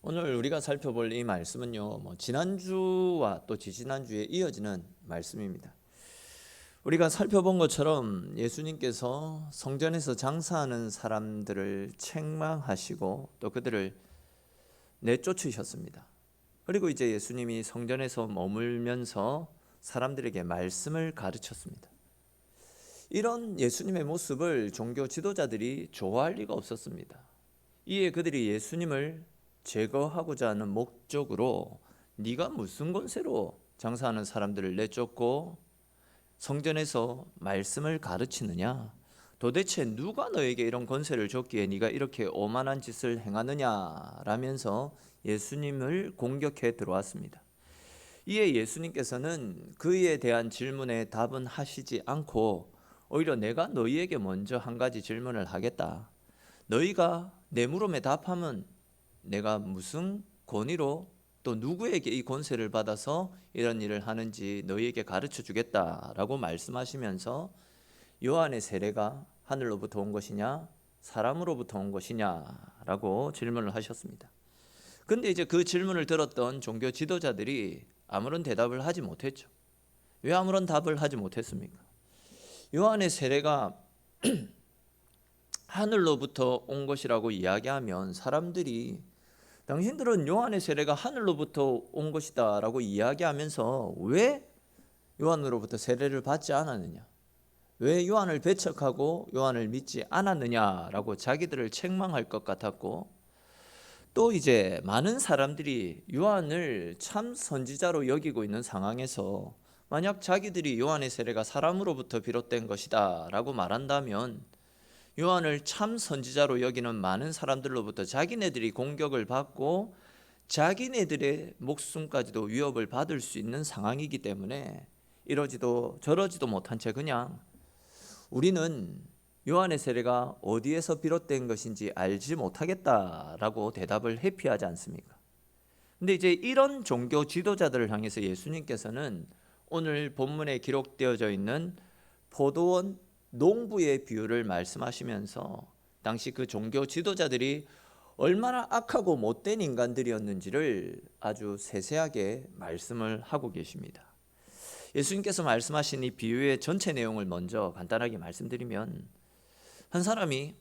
오늘 우리가 살펴볼 이 말씀은요, 지난주와 또 지지난주에 이어지는 말씀입니다. 우리가 살펴본 것처럼 예수님께서 성전에서 장사하는 사람들을 책망하시고 또 그들을 내쫓으셨습니다. 그리고 이제 예수님이 성전에서 머물면서 사람들에게 말씀을 가르쳤습니다. 이런 예수님의 모습을 종교 지도자들이 좋아할 리가 없었습니다. 이에 그들이 예수님을 제거하고자 하는 목적으로 네가 무슨 권세로 장사하는 사람들을 내쫓고 성전에서 말씀을 가르치느냐? 도대체 누가 너에게 이런 권세를 줬기에 네가 이렇게 오만한 짓을 행하느냐라면서 예수님을 공격해 들어왔습니다. 이에 예수님께서는 그에 대한 질문에 답은 하시지 않고 오히려 내가 너희에게 먼저 한 가지 질문을 하겠다. 너희가 내 물음에 답하면 내가 무슨 권위로 또 누구에게 이 권세를 받아서 이런 일을 하는지 너희에게 가르쳐 주겠다라고 말씀하시면서 요한의 세례가 하늘로부터 온 것이냐 사람으로부터 온 것이냐라고 질문을 하셨습니다. 근데 이제 그 질문을 들었던 종교 지도자들이 아무런 대답을 하지 못했죠. 왜 아무런 답을 하지 못했습니까? 요한의 세례가 하늘로부터 온 것이라고 이야기하면 사람들이 당신들은 요한의 세례가 하늘로부터 온 것이다 라고 이야기하면서 왜 요한으로부터 세례를 받지 않았느냐, 왜 요한을 배척하고 요한을 믿지 않았느냐라고 자기들을 책망할 것 같았고, 또 이제 많은 사람들이 요한을 참 선지자로 여기고 있는 상황에서 만약 자기들이 요한의 세례가 사람으로부터 비롯된 것이다 라고 말한다면 요한을 참 선지자로 여기는 많은 사람들로부터 자기네들이 공격을 받고 자기네들의 목숨까지도 위협을 받을 수 있는 상황이기 때문에 이러지도 저러지도 못한 채 그냥 우리는 요한의 세례가 어디에서 비롯된 것인지 알지 못하겠다라고 대답을 회피하지 않습니까? 근데 이제 이런 종교 지도자들을 향해서 예수님께서는 오늘 본문에 기록되어져 있는 포도원 농부의 비유를 말씀하시면서 당시 그 종교 지도자들이 얼마나 악하고 못된 인간들이었는지를 아주 세세하게 말씀을 하고 계십니다. 예수님께서 말씀하신 이 비유의 전체 내용을 먼저 간단하게 말씀드리면, 한 사람이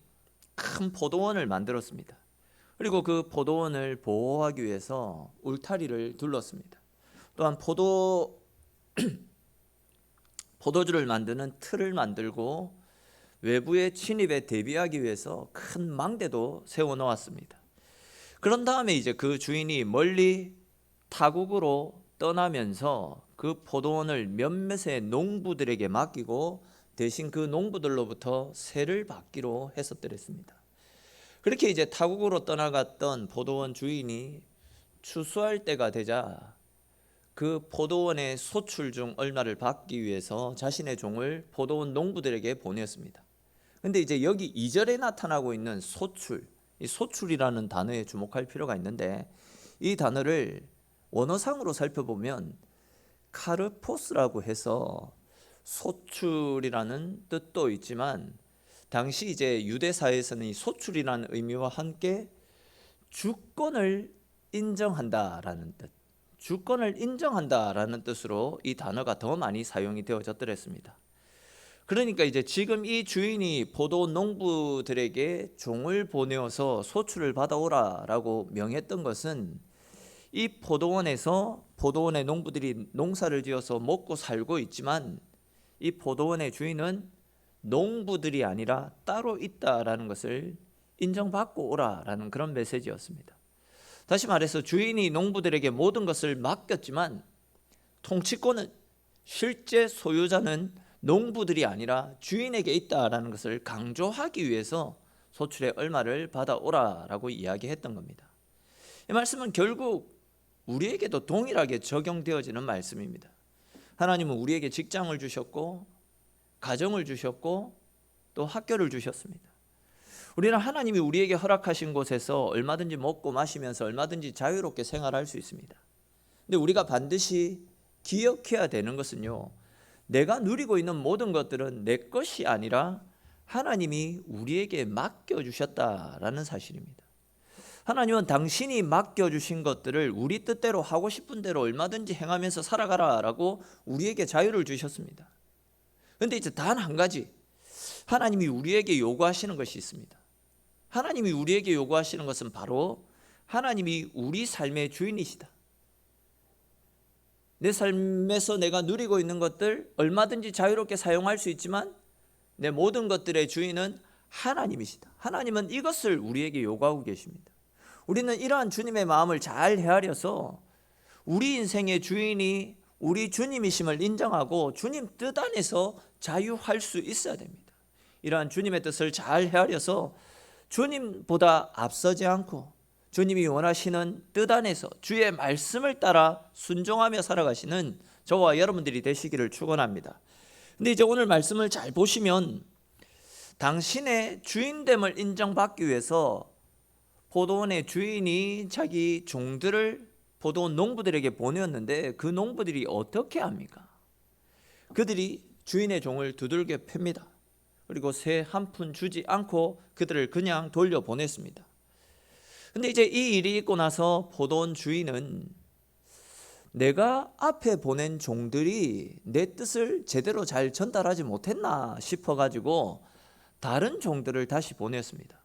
큰 포도원을 만들었습니다. 그리고 그 포도원을 보호하기 위해서 울타리를 둘렀습니다. 또한 포도주를 만드는 틀을 만들고 외부의 침입에 대비하기 위해서 큰 망대도 세워 놓았습니다. 그런 다음에 이제 그 주인이 멀리 타국으로 떠나면서 그 포도원을 몇몇의 농부들에게 맡기고 대신 그 농부들로부터 세를 받기로 했었더랬습니다. 그렇게 이제 타국으로 떠나갔던 포도원 주인이 추수할 때가 되자 그 포도원의 소출 중 얼마를 받기 위해서 자신의 종을 포도원 농부들에게 보냈습니다. 근데 이제 여기 2절에 나타나고 있는 소출, 이 소출이라는 단어에 주목할 필요가 있는데, 이 단어를 원어상으로 살펴보면 카르포스라고 해서 소출이라는 뜻도 있지만, 당시 이제 유대 사회에서는 이 소출이라는 의미와 함께 주권을 인정한다라는 뜻, 주권을 인정한다라는 뜻으로 이 단어가 더 많이 사용이 되어졌더랬습니다. 그러니까 이제 지금 이 주인이 포도원 농부들에게 종을 보내어서 소출을 받아오라라고 명했던 것은 이 포도원에서 포도원의 농부들이 농사를 지어서 먹고 살고 있지만 이 포도원의 주인은 농부들이 아니라 따로 있다라는 것을 인정받고 오라라는 그런 메시지였습니다. 다시 말해서 주인이 농부들에게 모든 것을 맡겼지만 통치권은, 실제 소유자는 농부들이 아니라 주인에게 있다라는 것을 강조하기 위해서 소출의 얼마를 받아오라라고 이야기했던 겁니다. 이 말씀은 결국 우리에게도 동일하게 적용되어지는 말씀입니다. 하나님은 우리에게 직장을 주셨고 가정을 주셨고 또 학교를 주셨습니다. 우리는 하나님이 우리에게 허락하신 곳에서 얼마든지 먹고 마시면서 얼마든지 자유롭게 생활할 수 있습니다. 근데 우리가 반드시 기억해야 되는 것은요, 내가 누리고 있는 모든 것들은 내 것이 아니라 하나님이 우리에게 맡겨주셨다라는 사실입니다. 하나님은 당신이 맡겨주신 것들을 우리 뜻대로 하고 싶은 대로 얼마든지 행하면서 살아가라라고 우리에게 자유를 주셨습니다. 그런데 이제 단 한 가지, 하나님이 우리에게 요구하시는 것이 있습니다. 하나님이 우리에게 요구하시는 것은 바로 하나님이 우리 삶의 주인이시다. 내 삶에서 내가 누리고 있는 것들 얼마든지 자유롭게 사용할 수 있지만 내 모든 것들의 주인은 하나님이시다. 하나님은 이것을 우리에게 요구하고 계십니다. 우리는 이러한 주님의 마음을 잘 헤아려서 우리 인생의 주인이 우리 주님이심을 인정하고 주님 뜻 안에서 자유할 수 있어야 됩니다. 이러한 주님의 뜻을 잘 헤아려서 주님보다 앞서지 않고 주님이 원하시는 뜻 안에서 주의 말씀을 따라 순종하며 살아가시는 저와 여러분들이 되시기를 축원합니다. 근데 이제 오늘 말씀을 잘 보시면 당신의 주인됨을 인정받기 위해서 포도원의 주인이 자기 종들을 포도원 농부들에게 보내었는데 그 농부들이 어떻게 합니까? 그들이 주인의 종을 두들겨 팹니다. 그리고 새 한 푼 주지 않고 그들을 그냥 돌려보냈습니다. 근데 이제 이 일이 있고 나서 포도원 주인은 내가 앞에 보낸 종들이 내 뜻을 제대로 잘 전달하지 못했나 싶어가지고 다른 종들을 다시 보냈습니다.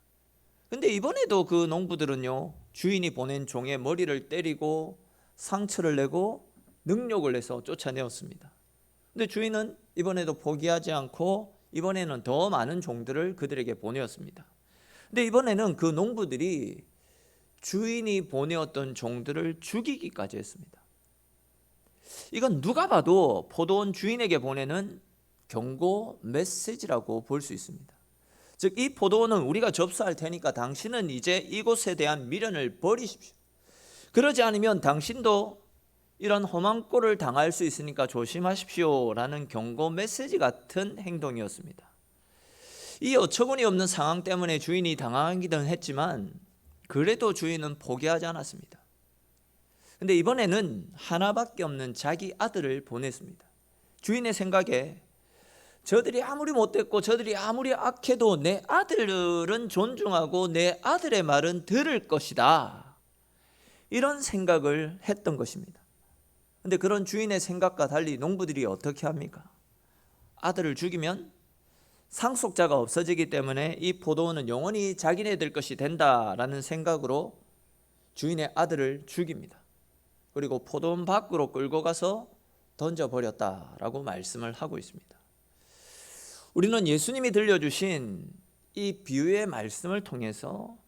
근데 이번에도 그 농부들은요, 주인이 보낸 종의 머리를 때리고 상처를 내고 능욕을 내서 쫓아내었습니다. 근데 주인은 이번에도 포기하지 않고 이번에는 더 많은 종들을 그들에게 보내었습니다. 근데 이번에는 그 농부들이 주인이 보내었던 종들을 죽이기까지 했습니다. 이건 누가 봐도 포도원 주인에게 보내는 경고 메시지라고 볼 수 있습니다. 즉, 이 포도원은 우리가 접수할 테니까 당신은 이제 이곳에 대한 미련을 버리십시오. 그러지 않으면 당신도 이런 험한 꼴을 당할 수 있으니까 조심하십시오 라는 경고 메시지 같은 행동이었습니다. 이 어처구니 없는 상황 때문에 주인이 당황하기는 했지만 그래도 주인은 포기하지 않았습니다. 근데 이번에는 하나밖에 없는 자기 아들을 보냈습니다. 주인의 생각에 저들이 아무리 못됐고 저들이 아무리 악해도 내 아들은 존중하고 내 아들의 말은 들을 것이다, 이런 생각을 했던 것입니다. 근데 그런 주인의 생각과 달리 농부들이 어떻게 합니까? 아들을 죽이면 상속자가 없어지기 때문에 이 포도원은 영원히 자기네들 것이 된다라는 생각으로 주인의 아들을 죽입니다. 그리고 포도원 밖으로 끌고 가서 던져버렸다라고 말씀을 하고 있습니다. 우리는 예수님이 들려주신 이 비유의 말씀을 통해서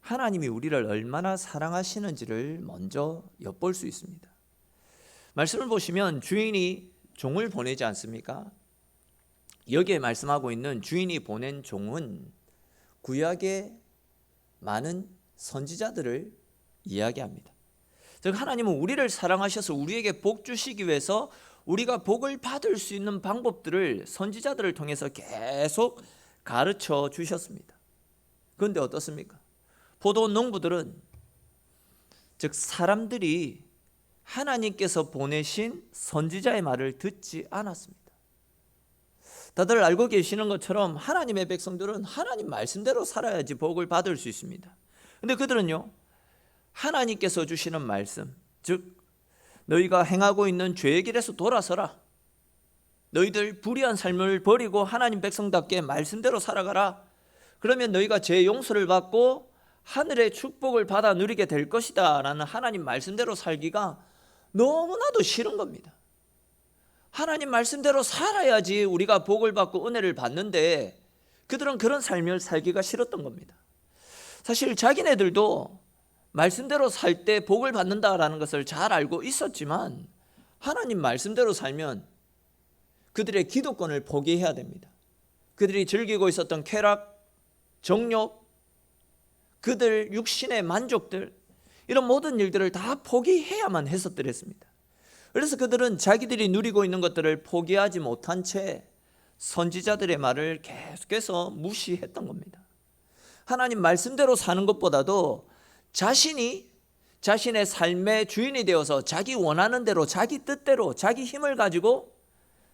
하나님이 우리를 얼마나 사랑하시는지를 먼저 엿볼 수 있습니다. 말씀을 보시면 주인이 종을 보내지 않습니까? 여기에 말씀하고 있는 주인이 보낸 종은 구약의 많은 선지자들을 이야기합니다. 즉, 하나님은 우리를 사랑하셔서 우리에게 복 주시기 위해서 우리가 복을 받을 수 있는 방법들을 선지자들을 통해서 계속 가르쳐 주셨습니다. 그런데 어떻습니까? 포도원 농부들은, 즉 사람들이 하나님께서 보내신 선지자의 말을 듣지 않았습니다. 다들 알고 계시는 것처럼 하나님의 백성들은 하나님 말씀대로 살아야지 복을 받을 수 있습니다. 그런데 그들은요, 하나님께서 주시는 말씀, 즉 너희가 행하고 있는 죄의 길에서 돌아서라, 너희들 불의한 삶을 버리고 하나님 백성답게 말씀대로 살아가라, 그러면 너희가 죄 용서를 받고 하늘의 축복을 받아 누리게 될 것이다 라는 하나님 말씀대로 살기가 너무나도 싫은 겁니다. 하나님 말씀대로 살아야지 우리가 복을 받고 은혜를 받는데 그들은 그런 삶을 살기가 싫었던 겁니다. 사실 자기네들도 말씀대로 살 때 복을 받는다라는 것을 잘 알고 있었지만 하나님 말씀대로 살면 그들의 기득권을 포기해야 됩니다. 그들이 즐기고 있었던 쾌락, 정욕, 그들 육신의 만족들, 이런 모든 일들을 다 포기해야만 했었더랬습니다. 그래서 그들은 자기들이 누리고 있는 것들을 포기하지 못한 채 선지자들의 말을 계속해서 무시했던 겁니다. 하나님 말씀대로 사는 것보다도 자신이 자신의 삶의 주인이 되어서 자기 원하는 대로, 자기 뜻대로, 자기 힘을 가지고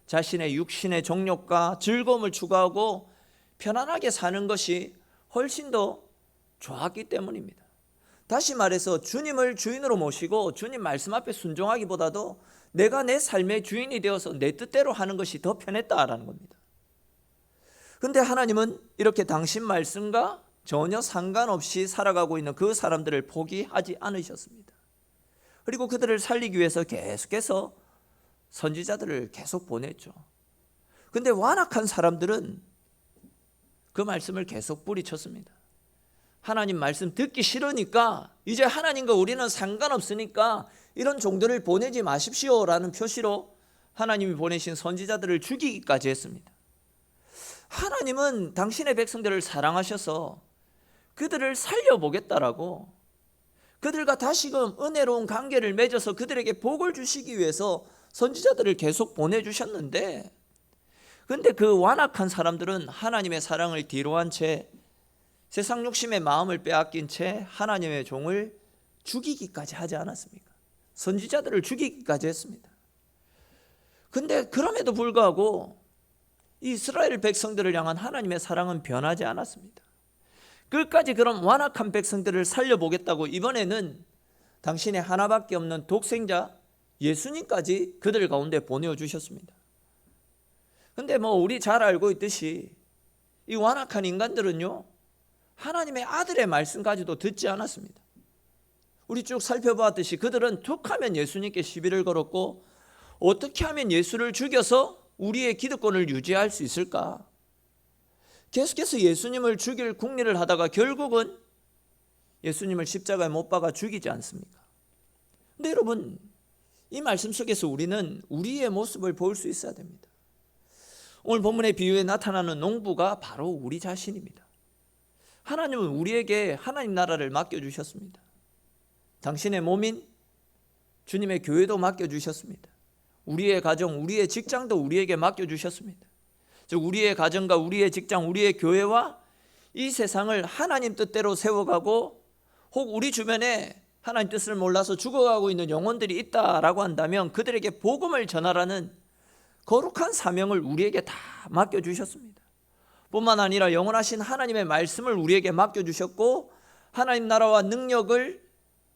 자신의 육신의 정욕과 즐거움을 추구하고 편안하게 사는 것이 훨씬 더 좋았기 때문입니다. 다시 말해서 주님을 주인으로 모시고 주님 말씀 앞에 순종하기보다도 내가 내 삶의 주인이 되어서 내 뜻대로 하는 것이 더 편했다라는 겁니다. 그런데 하나님은 이렇게 당신 말씀과 전혀 상관없이 살아가고 있는 그 사람들을 포기하지 않으셨습니다. 그리고 그들을 살리기 위해서 계속해서 선지자들을 계속 보냈죠. 그런데 완악한 사람들은 그 말씀을 계속 뿌리쳤습니다. 하나님 말씀 듣기 싫으니까 이제 하나님과 우리는 상관없으니까 이런 종들을 보내지 마십시오라는 표시로 하나님이 보내신 선지자들을 죽이기까지 했습니다. 하나님은 당신의 백성들을 사랑하셔서 그들을 살려보겠다라고, 그들과 다시금 은혜로운 관계를 맺어서 그들에게 복을 주시기 위해서 선지자들을 계속 보내주셨는데, 그런데 그 완악한 사람들은 하나님의 사랑을 뒤로한 채 세상 욕심의 마음을 빼앗긴 채 하나님의 종을 죽이기까지 하지 않았습니까? 선지자들을 죽이기까지 했습니다. 그런데 그럼에도 불구하고 이스라엘 백성들을 향한 하나님의 사랑은 변하지 않았습니다. 끝까지 그런 완악한 백성들을 살려보겠다고 이번에는 당신의 하나밖에 없는 독생자 예수님까지 그들 가운데 보내주셨습니다. 그런데 우리 잘 알고 있듯이 이 완악한 인간들은요, 하나님의 아들의 말씀까지도 듣지 않았습니다. 우리 쭉 살펴보았듯이 그들은 툭하면 예수님께 시비를 걸었고, 어떻게 하면 예수를 죽여서 우리의 기득권을 유지할 수 있을까? 계속해서 예수님을 죽일 궁리를 하다가 결국은 예수님을 십자가에 못 박아 죽이지 않습니까? 근데 여러분, 이 말씀 속에서 우리는 우리의 모습을 볼 수 있어야 됩니다. 오늘 본문의 비유에 나타나는 농부가 바로 우리 자신입니다. 하나님은 우리에게 하나님 나라를 맡겨주셨습니다. 당신의 몸인 주님의 교회도 맡겨주셨습니다. 우리의 가정, 우리의 직장도 우리에게 맡겨주셨습니다. 즉 우리의 가정과 우리의 직장, 우리의 교회와 이 세상을 하나님 뜻대로 세워가고, 혹 우리 주변에 하나님 뜻을 몰라서 죽어가고 있는 영혼들이 있다라고 한다면 그들에게 복음을 전하라는 거룩한 사명을 우리에게 다 맡겨주셨습니다. 뿐만 아니라 영원하신 하나님의 말씀을 우리에게 맡겨주셨고, 하나님 나라와 능력을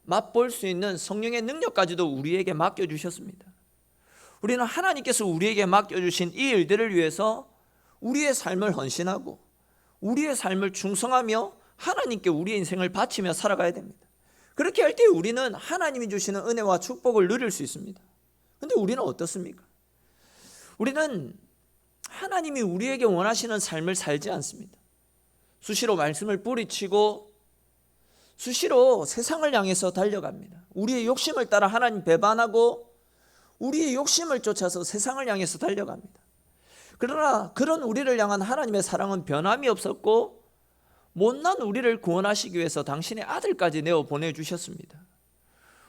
맛볼 수 있는 성령의 능력까지도 우리에게 맡겨주셨습니다. 우리는 하나님께서 우리에게 맡겨주신 이 일들을 위해서 우리의 삶을 헌신하고 우리의 삶을 충성하며 하나님께 우리의 인생을 바치며 살아가야 됩니다. 그렇게 할 때 우리는 하나님이 주시는 은혜와 축복을 누릴 수 있습니다. 그런데 우리는 어떻습니까? 우리는 하나님이 우리에게 원하시는 삶을 살지 않습니다. 수시로 말씀을 뿌리치고 수시로 세상을 향해서 달려갑니다. 우리의 욕심을 따라 하나님 배반하고 우리의 욕심을 쫓아서 세상을 향해서 달려갑니다. 그러나 그런 우리를 향한 하나님의 사랑은 변함이 없었고, 못난 우리를 구원하시기 위해서 당신의 아들까지 내어 보내주셨습니다.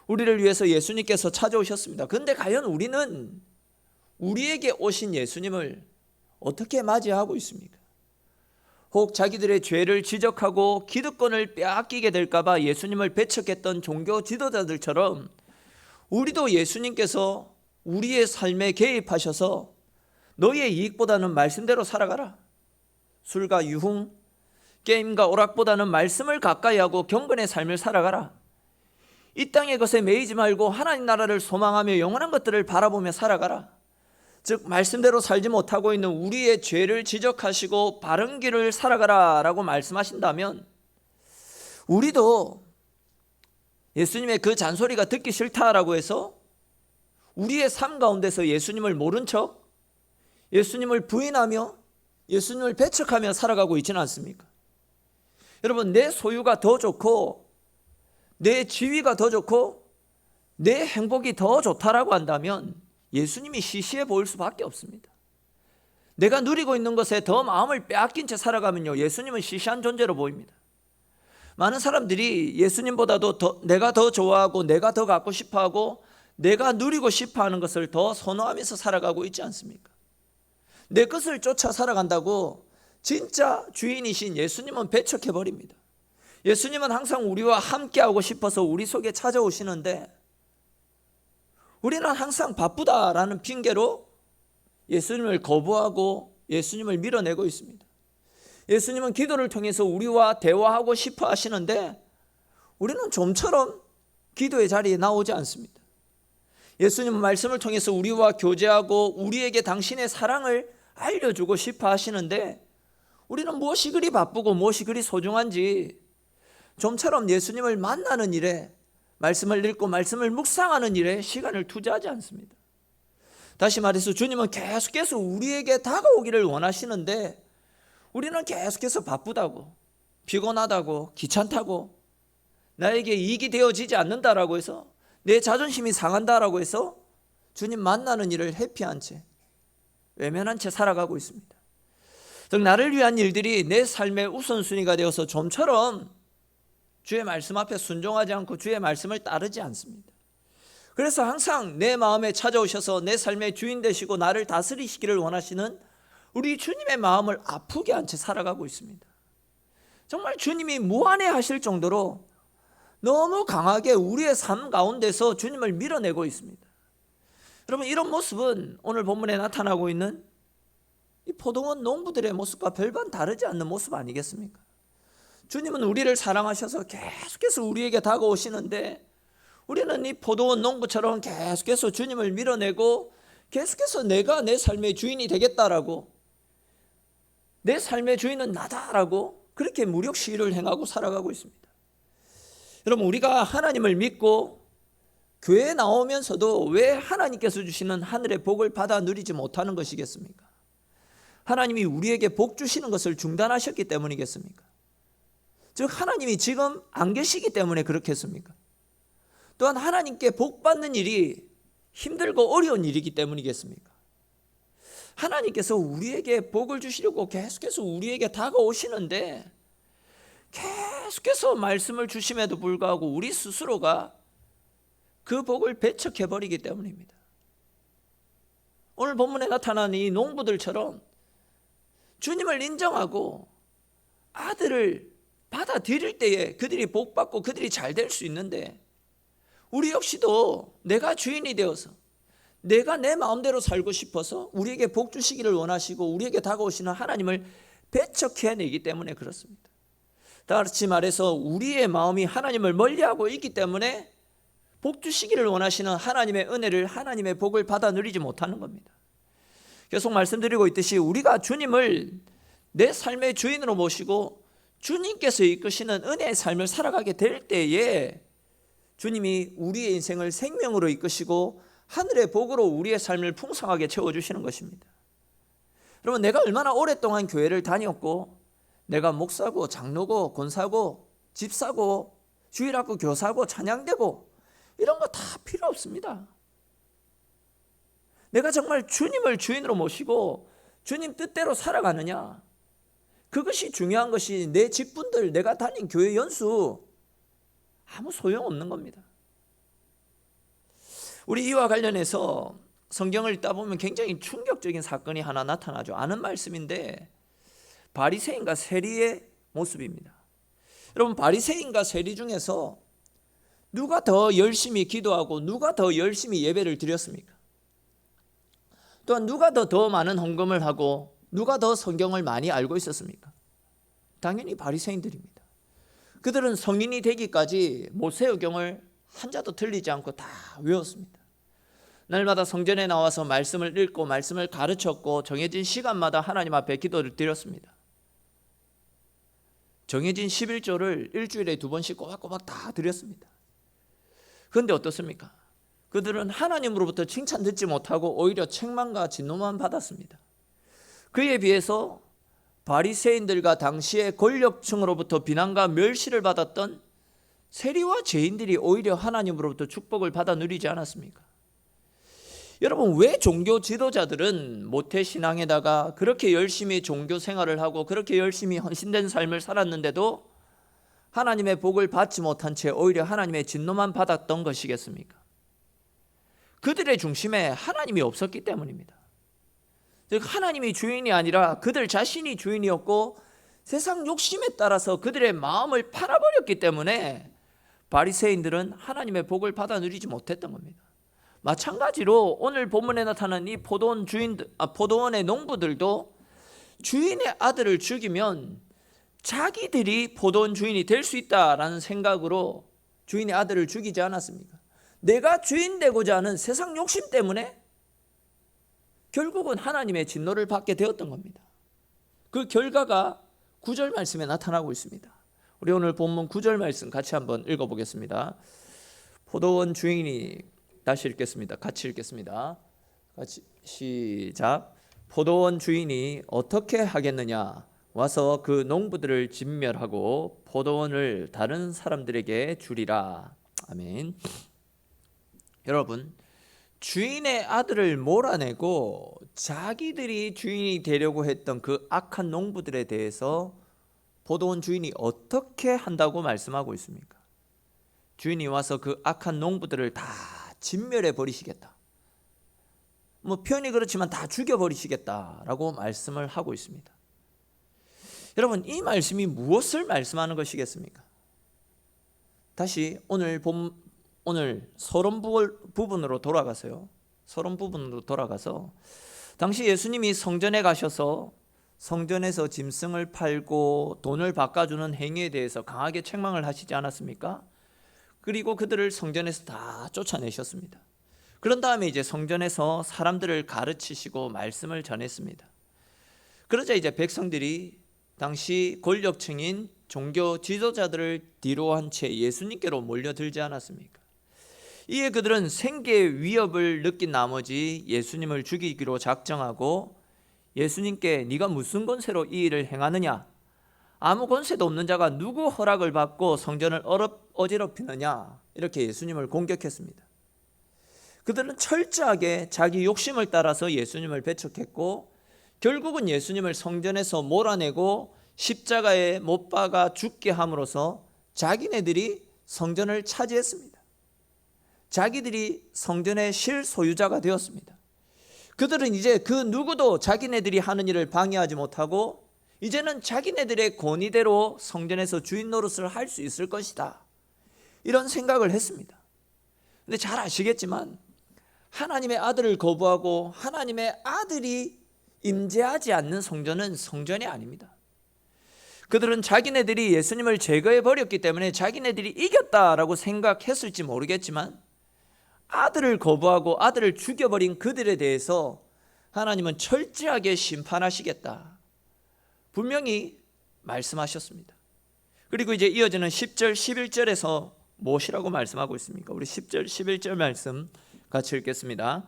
우리를 위해서 예수님께서 찾아오셨습니다. 그런데 과연 우리는 우리에게 오신 예수님을 어떻게 맞이하고 있습니까? 혹 자기들의 죄를 지적하고 기득권을 빼앗기게 될까 봐 예수님을 배척했던 종교 지도자들처럼 우리도 예수님께서 우리의 삶에 개입하셔서 너희의 이익보다는 말씀대로 살아가라, 술과 유흥, 게임과 오락보다는 말씀을 가까이 하고 경건의 삶을 살아가라, 이 땅의 것에 매이지 말고 하나님 나라를 소망하며 영원한 것들을 바라보며 살아가라, 즉 말씀대로 살지 못하고 있는 우리의 죄를 지적하시고 바른 길을 살아가라 라고 말씀하신다면, 우리도 예수님의 그 잔소리가 듣기 싫다라고 해서 우리의 삶 가운데서 예수님을 모른 척, 예수님을 부인하며 예수님을 배척하며 살아가고 있지는 않습니까? 여러분, 내 소유가 더 좋고 내 지위가 더 좋고 내 행복이 더 좋다라고 한다면 예수님이 시시해 보일 수밖에 없습니다. 내가 누리고 있는 것에 더 마음을 빼앗긴 채 살아가면요, 예수님은 시시한 존재로 보입니다. 많은 사람들이 예수님보다도 내가 더 좋아하고 내가 더 갖고 싶어하고 내가 누리고 싶어하는 것을 더 선호하면서 살아가고 있지 않습니까? 내 것을 쫓아 살아간다고 진짜 주인이신 예수님은 배척해버립니다. 예수님은 항상 우리와 함께하고 싶어서 우리 속에 찾아오시는데, 우리는 항상 바쁘다라는 핑계로 예수님을 거부하고 예수님을 밀어내고 있습니다. 예수님은 기도를 통해서 우리와 대화하고 싶어 하시는데 우리는 좀처럼 기도의 자리에 나오지 않습니다. 예수님은 말씀을 통해서 우리와 교제하고 우리에게 당신의 사랑을 알려주고 싶어 하시는데 우리는 무엇이 그리 바쁘고 무엇이 그리 소중한지 좀처럼 예수님을 만나는 일에, 말씀을 읽고 말씀을 묵상하는 일에 시간을 투자하지 않습니다. 다시 말해서 주님은 계속해서 우리에게 다가오기를 원하시는데 우리는 계속해서 바쁘다고, 피곤하다고, 귀찮다고, 나에게 이익이 되어지지 않는다라고 해서, 내 자존심이 상한다라고 해서 주님 만나는 일을 회피한 채, 외면한 채 살아가고 있습니다. 즉 나를 위한 일들이 내 삶의 우선순위가 되어서 좀처럼 주의 말씀 앞에 순종하지 않고 주의 말씀을 따르지 않습니다. 그래서 항상 내 마음에 찾아오셔서 내 삶의 주인 되시고 나를 다스리시기를 원하시는 우리 주님의 마음을 아프게 한 채 살아가고 있습니다. 정말 주님이 무안해 하실 정도로 너무 강하게 우리의 삶 가운데서 주님을 밀어내고 있습니다. 여러분, 이런 모습은 오늘 본문에 나타나고 있는 이 포도원 농부들의 모습과 별반 다르지 않는 모습 아니겠습니까? 주님은 우리를 사랑하셔서 계속해서 우리에게 다가오시는데 우리는 이 포도원 농부처럼 계속해서 주님을 밀어내고 계속해서 내가 내 삶의 주인이 되겠다라고, 내 삶의 주인은 나다라고 그렇게 무력 시위를 행하고 살아가고 있습니다. 여러분, 우리가 하나님을 믿고 교회에 나오면서도 왜 하나님께서 주시는 하늘의 복을 받아 누리지 못하는 것이겠습니까? 하나님이 우리에게 복 주시는 것을 중단하셨기 때문이겠습니까? 즉 하나님이 지금 안 계시기 때문에 그렇겠습니까? 또한 하나님께 복 받는 일이 힘들고 어려운 일이기 때문이겠습니까? 하나님께서 우리에게 복을 주시려고 계속해서 우리에게 다가오시는데 계속해서 말씀을 주심에도 불구하고 우리 스스로가 그 복을 배척해버리기 때문입니다. 오늘 본문에 나타난 이 농부들처럼 주님을 인정하고 아들을 받아들일 때에 그들이 복받고 그들이 잘 될 수 있는데 우리 역시도 내가 주인이 되어서 내가 내 마음대로 살고 싶어서 우리에게 복 주시기를 원하시고 우리에게 다가오시는 하나님을 배척해내기 때문에 그렇습니다. 다시 말해서 우리의 마음이 하나님을 멀리하고 있기 때문에 복 주시기를 원하시는 하나님의 은혜를, 하나님의 복을 받아 누리지 못하는 겁니다. 계속 말씀드리고 있듯이 우리가 주님을 내 삶의 주인으로 모시고 주님께서 이끄시는 은혜의 삶을 살아가게 될 때에 주님이 우리의 인생을 생명으로 이끄시고 하늘의 복으로 우리의 삶을 풍성하게 채워주시는 것입니다. 여러분, 내가 얼마나 오랫동안 교회를 다녔고 내가 목사고 장로고 권사고 집사고 주일학교 교사고 찬양대고 이런 거 다 필요 없습니다. 내가 정말 주님을 주인으로 모시고 주님 뜻대로 살아가느냐, 그것이 중요한 것이 내 직분들, 내가 다닌 교회 연수 아무 소용없는 겁니다. 우리 이와 관련해서 성경을 읽다 보면 굉장히 충격적인 사건이 하나 나타나죠. 아는 말씀인데 바리새인과 세리의 모습입니다. 여러분, 바리새인과 세리 중에서 누가 더 열심히 기도하고 누가 더 열심히 예배를 드렸습니까? 또한 누가 더 많은 헌금을 하고 누가 더 성경을 많이 알고 있었습니까? 당연히 바리새인들입니다. 그들은 성인이 되기까지 모세오경을 한자도 틀리지 않고 다 외웠습니다. 날마다 성전에 나와서 말씀을 읽고 말씀을 가르쳤고 정해진 시간마다 하나님 앞에 기도를 드렸습니다. 정해진 11조를 일주일에 2번씩 꼬박꼬박 다 드렸습니다. 그런데 어떻습니까? 그들은 하나님으로부터 칭찬 듣지 못하고 오히려 책망과 진노만 받았습니다. 그에 비해서 바리새인들과 당시의 권력층으로부터 비난과 멸시를 받았던 세리와 죄인들이 오히려 하나님으로부터 축복을 받아 누리지 않았습니까? 여러분, 왜 종교 지도자들은 모태신앙에다가 그렇게 열심히 종교 생활을 하고 그렇게 열심히 헌신된 삶을 살았는데도 하나님의 복을 받지 못한 채 오히려 하나님의 진노만 받았던 것이겠습니까? 그들의 중심에 하나님이 없었기 때문입니다. 즉 하나님이 주인이 아니라 그들 자신이 주인이었고 세상 욕심에 따라서 그들의 마음을 팔아버렸기 때문에 바리새인들은 하나님의 복을 받아 누리지 못했던 겁니다. 마찬가지로 오늘 본문에 나타난 이 포도원의 농부들도 주인의 아들을 죽이면 자기들이 포도원 주인이 될 수 있다라는 생각으로 주인의 아들을 죽이지 않았습니까? 내가 주인 되고자 하는 세상 욕심 때문에 결국은 하나님의 진노를 받게 되었던 겁니다. 그 결과가 9절 말씀에 나타나고 있습니다. 우리 오늘 본문 9절 말씀 같이 한번 읽어보겠습니다. 포도원 주인이, 다시 읽겠습니다. 같이 읽겠습니다. 같이 시작. 포도원 주인이 어떻게 하겠느냐? 와서 그 농부들을 진멸하고 포도원을 다른 사람들에게 주리라. 아멘. 여러분, 주인의 아들을 몰아내고 자기들이 주인이 되려고 했던 그 악한 농부들에 대해서 포도원 주인이 어떻게 한다고 말씀하고 있습니까? 주인이 와서 그 악한 농부들을 다 진멸해 버리시겠다. 표현이 그렇지만 다 죽여버리시겠다라고 말씀을 하고 있습니다. 여러분, 이 말씀이 무엇을 말씀하는 것이겠습니까? 다시 오늘 서론 부분으로 돌아가서요. 서론 부분으로 돌아가서 당시 예수님이 성전에 가셔서 성전에서 짐승을 팔고 돈을 바꿔주는 행위에 대해서 강하게 책망을 하시지 않았습니까? 그리고 그들을 성전에서 다 쫓아내셨습니다. 그런 다음에 이제 성전에서 사람들을 가르치시고 말씀을 전했습니다. 그러자 이제 백성들이 당시 권력층인 종교 지도자들을 뒤로한 채 예수님께로 몰려들지 않았습니까? 이에 그들은 생계의 위협을 느낀 나머지 예수님을 죽이기로 작정하고 예수님께 네가 무슨 권세로 이 일을 행하느냐? 아무 권세도 없는 자가 누구 허락을 받고 성전을 어지럽히느냐? 이렇게 예수님을 공격했습니다. 그들은 철저하게 자기 욕심을 따라서 예수님을 배척했고 결국은 예수님을 성전에서 몰아내고 십자가에 못 박아 죽게 함으로써 자기네들이 성전을 차지했습니다. 자기들이 성전의 실소유자가 되었습니다. 그들은 이제 그 누구도 자기네들이 하는 일을 방해하지 못하고 이제는 자기네들의 권위대로 성전에서 주인 노릇을 할 수 있을 것이다, 이런 생각을 했습니다. 근데 잘 아시겠지만 하나님의 아들을 거부하고 하나님의 아들이 임재하지 않는 성전은 성전이 아닙니다. 그들은 자기네들이 예수님을 제거해 버렸기 때문에 자기네들이 이겼다라고 생각했을지 모르겠지만 아들을 거부하고 아들을 죽여버린 그들에 대해서 하나님은 철저하게 심판하시겠다, 분명히 말씀하셨습니다. 그리고 이제 이어지는 10절 11절에서 무엇이라고 말씀하고 있습니까? 우리 10절 11절 말씀 같이 읽겠습니다.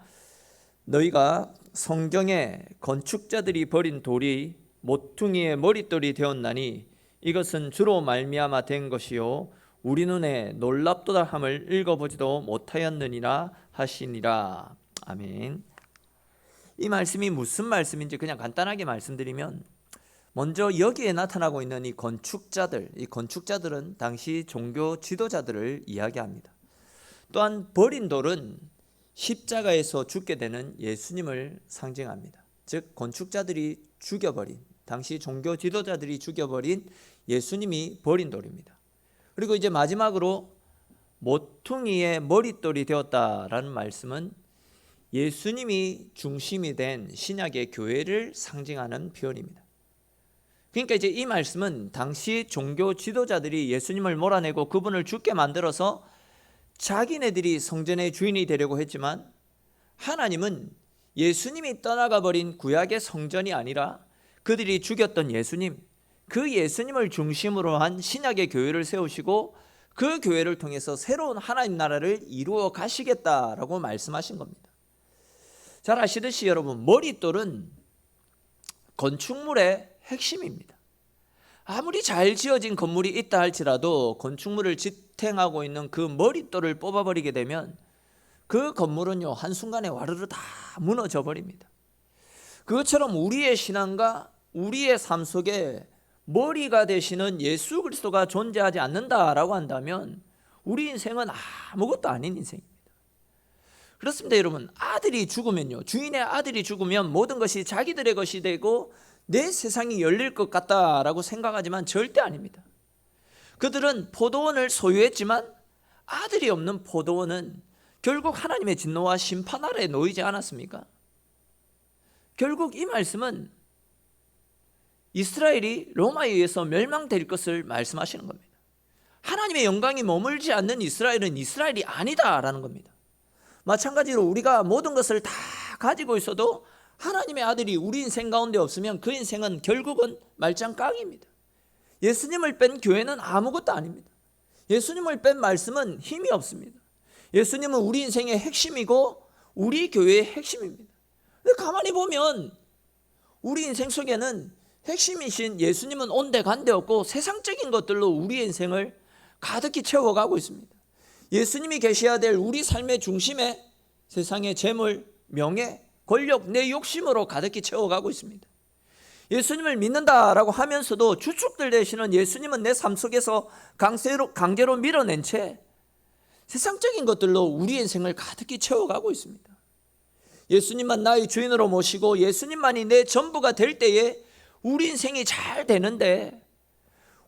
너희가 성경에 건축자들이 버린 돌이 모퉁이의 머릿돌이 되었나니 이것은 주로 말미암아 된 것이요 우리 눈에 놀랍도다 함을 읽어보지도 못하였느니라 하시니라. 아멘. 이 말씀이 무슨 말씀인지 그냥 간단하게 말씀드리면, 먼저 여기에 나타나고 있는 이 건축자들은 당시 종교 지도자들을 이야기합니다. 또한 버린 돌은 십자가에서 죽게 되는 예수님을 상징합니다. 즉 건축자들이 죽여버린, 당시 종교 지도자들이 죽여버린 예수님이 버린 돌입니다. 그리고 이제 마지막으로 모퉁이의 머릿돌이 되었다라는 말씀은 예수님이 중심이 된 신약의 교회를 상징하는 표현입니다. 그러니까 이제 이 말씀은 당시 종교 지도자들이 예수님을 몰아내고 그분을 죽게 만들어서 자기네들이 성전의 주인이 되려고 했지만 하나님은 예수님이 떠나가 버린 구약의 성전이 아니라 그들이 죽였던 예수님, 그 예수님을 중심으로 한 신약의 교회를 세우시고 그 교회를 통해서 새로운 하나님 나라를 이루어 가시겠다라고 말씀하신 겁니다. 잘 아시듯이 여러분, 머릿돌은 건축물의 핵심입니다. 아무리 잘 지어진 건물이 있다 할지라도 건축물을 지탱하고 있는 그 머릿돌을 뽑아버리게 되면 그 건물은요 한순간에 와르르 다 무너져 버립니다. 그것처럼 우리의 신앙과 우리의 삶 속에 머리가 되시는 예수 그리스도가 존재하지 않는다라고 한다면 우리 인생은 아무것도 아닌 인생입니다. 그렇습니다. 여러분, 아들이 죽으면요, 주인의 아들이 죽으면 모든 것이 자기들의 것이 되고 내 세상이 열릴 것 같다라고 생각하지만 절대 아닙니다. 그들은 포도원을 소유했지만 아들이 없는 포도원은 결국 하나님의 진노와 심판 아래에 놓이지 않았습니까? 결국 이 말씀은 이스라엘이 로마에 의해서 멸망될 것을 말씀하시는 겁니다. 하나님의 영광이 머물지 않는 이스라엘은 이스라엘이 아니다라는 겁니다. 마찬가지로 우리가 모든 것을 다 가지고 있어도 하나님의 아들이 우리 인생 가운데 없으면 그 인생은 결국은 말짱깡입니다. 예수님을 뺀 교회는 아무것도 아닙니다. 예수님을 뺀 말씀은 힘이 없습니다. 예수님은 우리 인생의 핵심이고 우리 교회의 핵심입니다. 근데 가만히 보면 우리 인생 속에는 핵심이신 예수님은 온데간데 없고 세상적인 것들로 우리의 인생을 가득히 채워가고 있습니다. 예수님이 계셔야 될 우리 삶의 중심에 세상의 재물, 명예, 권력, 내 욕심으로 가득히 채워가고 있습니다. 예수님을 믿는다라고 하면서도 주축들 되시는 예수님은 내 삶 속에서 강제로 밀어낸 채 세상적인 것들로 우리 인생을 가득히 채워가고 있습니다. 예수님만 나의 주인으로 모시고 예수님만이 내 전부가 될 때에 우리 인생이 잘 되는데,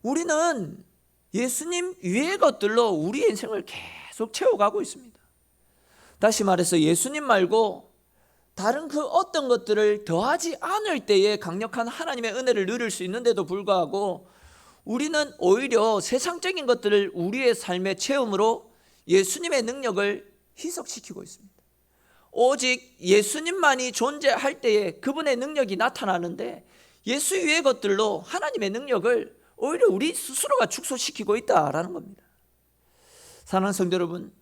우리는 예수님 위의 것들로 우리 인생을 계속 채워가고 있습니다. 다시 말해서 예수님 말고 다른 그 어떤 것들을 더하지 않을 때에 강력한 하나님의 은혜를 누릴 수 있는데도 불구하고 우리는 오히려 세상적인 것들을 우리의 삶의 체험으로 예수님의 능력을 희석시키고 있습니다. 오직 예수님만이 존재할 때에 그분의 능력이 나타나는데, 예수 위의 것들로 하나님의 능력을 오히려 우리 스스로가 축소시키고 있다라는 겁니다. 사랑하는 성도 여러분,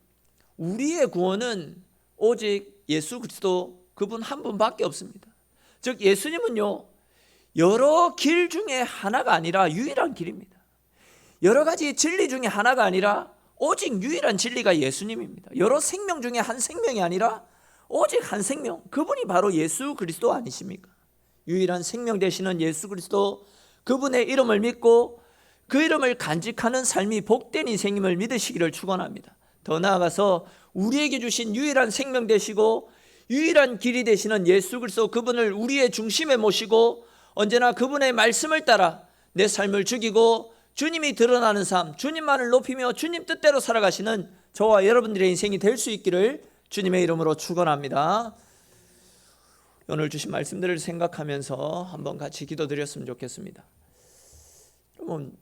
우리의 구원은 오직 예수 그리스도 그분 한 분밖에 없습니다. 즉 예수님은요, 여러 길 중에 하나가 아니라 유일한 길입니다. 여러 가지 진리 중에 하나가 아니라 오직 유일한 진리가 예수님입니다. 여러 생명 중에 한 생명이 아니라 오직 한 생명, 그분이 바로 예수 그리스도 아니십니까? 유일한 생명 되시는 예수 그리스도, 그분의 이름을 믿고 그 이름을 간직하는 삶이 복된 인생임을 믿으시기를 축원합니다. 더 나아가서 우리에게 주신 유일한 생명 되시고 유일한 길이 되시는 예수 그리스도, 그분을 우리의 중심에 모시고 언제나 그분의 말씀을 따라 내 삶을 죽이고 주님이 드러나는 삶, 주님만을 높이며 주님 뜻대로 살아가시는 저와 여러분들의 인생이 될 수 있기를 주님의 이름으로 축원합니다. 오늘 주신 말씀들을 생각하면서 한번 같이 기도드렸으면 좋겠습니다. 여러분,